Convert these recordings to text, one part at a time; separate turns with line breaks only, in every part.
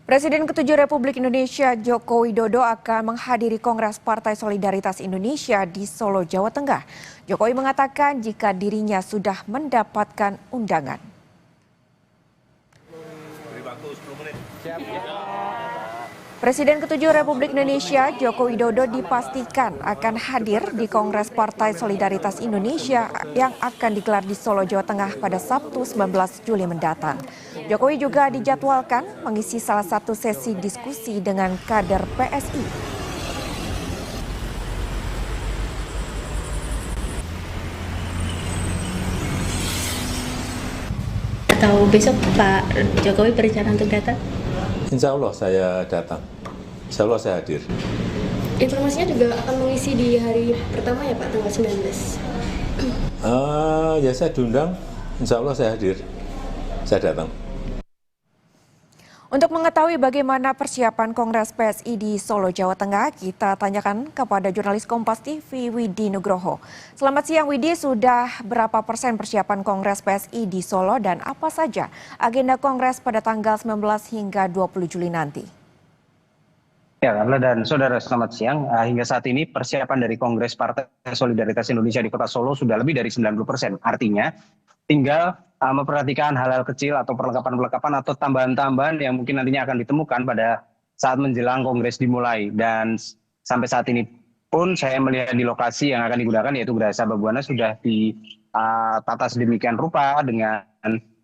Presiden ke-7 Republik Indonesia Joko Widodo akan menghadiri Kongres Partai Solidaritas Indonesia di Solo, Jawa Tengah. Jokowi mengatakan jika dirinya sudah mendapatkan undangan. Presiden ke-7 Republik Indonesia Joko Widodo dipastikan akan hadir di Kongres Partai Solidaritas Indonesia yang akan digelar di Solo, Jawa Tengah pada Sabtu 19 Juli mendatang. Jokowi juga dijadwalkan mengisi salah satu sesi diskusi dengan kader PSI.
Atau besok Pak Jokowi berencana untuk datang?
Insya Allah saya datang, insya Allah saya hadir.
Informasinya juga akan mengisi di hari pertama ya Pak, tanggal 19?
Ya saya diundang, insya Allah saya hadir, saya datang.
Untuk mengetahui bagaimana persiapan Kongres PSI di Solo, Jawa Tengah, kita tanyakan kepada jurnalis Kompas TV Widi Nugroho. Selamat siang Widi, sudah berapa persen persiapan Kongres PSI di Solo dan apa saja agenda Kongres pada tanggal 19 hingga 20 Juli nanti?
Ya, Carla dan saudara, selamat siang. Hingga saat ini persiapan dari Kongres Partai Solidaritas Indonesia di Kota Solo sudah lebih dari 90%. Artinya tinggal memperhatikan hal-hal kecil atau perlengkapan-perlengkapan atau tambahan-tambahan yang mungkin nantinya akan ditemukan pada saat menjelang Kongres dimulai. Dan sampai saat ini pun saya melihat di lokasi yang akan digunakan yaitu Geraha Sababwana sudah ditata sedemikian rupa dengan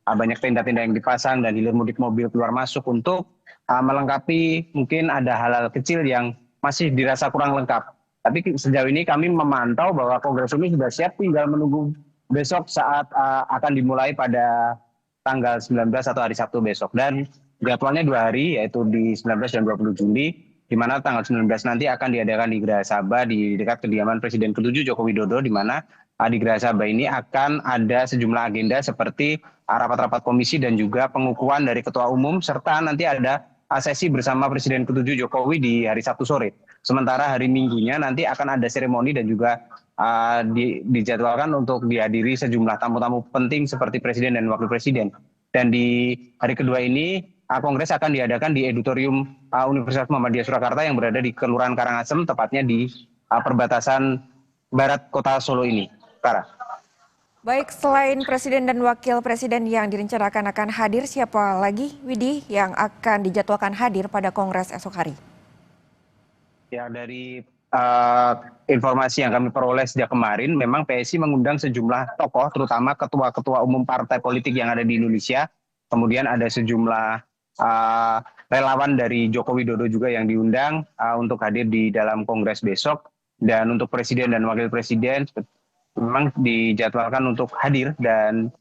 banyak tenda-tenda yang dipasang dan hilir mudik mobil keluar masuk untuk melengkapi mungkin ada hal-hal kecil yang masih dirasa kurang lengkap. Tapi sejauh ini kami memantau bahwa Kongres ini sudah siap, tinggal menunggu besok saat akan dimulai pada tanggal 19 atau hari Sabtu besok. Dan jadwalnya 2 hari yaitu di 19 dan 20 Juli, di mana tanggal 19 nanti akan diadakan di Geraha Sabah di dekat kediaman Presiden ke-7 Joko Widodo, di mana di Geraha Sabah ini akan ada sejumlah agenda seperti rapat-rapat komisi dan juga pengukuhan dari Ketua Umum, serta nanti ada sesi bersama Presiden ke-7 Jokowi di hari Sabtu sore. Sementara hari Minggunya nanti akan ada seremoni dan juga dijadwalkan untuk dihadiri sejumlah tamu-tamu penting seperti Presiden dan Wakil Presiden. Dan di hari kedua ini Kongres akan diadakan di Auditorium Universitas Muhammadiyah Surakarta yang berada di Kelurahan Karangasem, tepatnya di perbatasan barat kota Solo ini. Kara.
Baik, selain Presiden dan Wakil Presiden yang direncanakan akan hadir, siapa lagi Widi yang akan dijadwalkan hadir pada Kongres esok hari?
Ya, dari informasi yang kami peroleh sejak kemarin, memang PSI mengundang sejumlah tokoh, terutama ketua-ketua umum partai politik yang ada di Indonesia. Kemudian ada sejumlah relawan dari Joko Widodo juga yang diundang untuk hadir di dalam Kongres besok. Dan untuk Presiden dan Wakil Presiden memang dijadwalkan untuk hadir, dan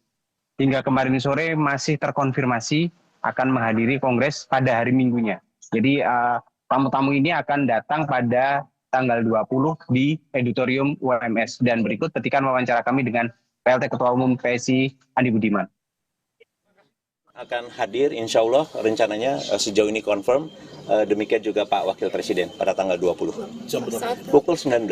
hingga kemarin sore masih terkonfirmasi akan menghadiri Kongres pada hari Minggunya. Jadi tamu-tamu ini akan datang pada tanggal 20 di Auditorium UMS. Dan berikut petikan wawancara kami dengan PLT Ketua Umum PSI Andi Budiman.
Akan hadir insya Allah rencananya sejauh ini confirm, demikian juga Pak Wakil Presiden pada tanggal 20. Pukul 19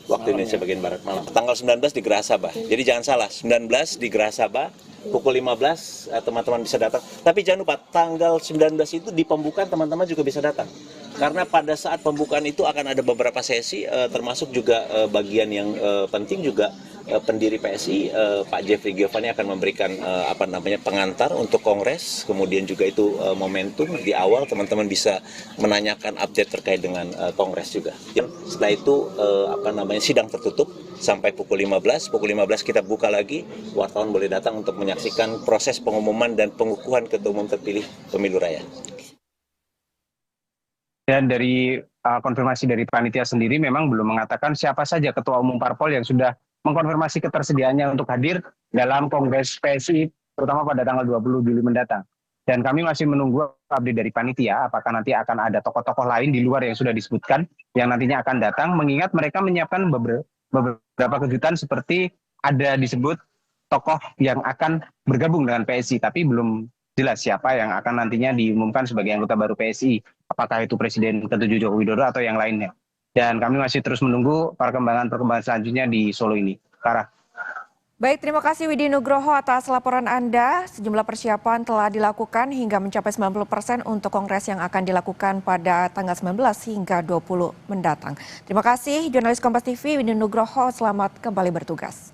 waktu Indonesia bagian Barat malam. Tanggal 19 di Geraha Sabah. Jadi jangan salah, 19 di Geraha Sabah, pukul 15 teman-teman bisa datang. Tapi jangan lupa tanggal 19 itu di pembukaan teman-teman juga bisa datang. Karena pada saat pembukaan itu akan ada beberapa sesi, termasuk juga bagian yang penting juga pendiri PSI Pak Jeffrey Giovanni akan memberikan pengantar untuk Kongres. Kemudian juga itu momentum di awal teman-teman bisa menanyakan update terkait dengan Kongres juga. Setelah itu sidang tertutup sampai pukul 15. Pukul 15 kita buka lagi, wartawan boleh datang untuk menyaksikan proses pengumuman dan pengukuhan ketua umum terpilih pemilu raya.
Dan dari konfirmasi dari panitia sendiri memang belum mengatakan siapa saja ketua umum parpol yang sudah mengkonfirmasi ketersediaannya untuk hadir dalam Kongres PSI, terutama pada tanggal 20 Juli mendatang. Dan kami masih menunggu update dari panitia, apakah nanti akan ada tokoh-tokoh lain di luar yang sudah disebutkan, yang nantinya akan datang, mengingat mereka menyiapkan beberapa kejutan seperti ada disebut tokoh yang akan bergabung dengan PSI, tapi belum jelas siapa yang akan nantinya diumumkan sebagai anggota baru PSI, apakah itu Presiden ke-7 Joko Widodo atau yang lainnya. Dan kami masih terus menunggu perkembangan selanjutnya di Solo ini. Kara.
Baik, terima kasih Widi Nugroho atas laporan Anda. Sejumlah persiapan telah dilakukan hingga mencapai 90% untuk kongres yang akan dilakukan pada tanggal 19 hingga 20 mendatang. Terima kasih jurnalis Kompas TV Widi Nugroho, selamat kembali bertugas.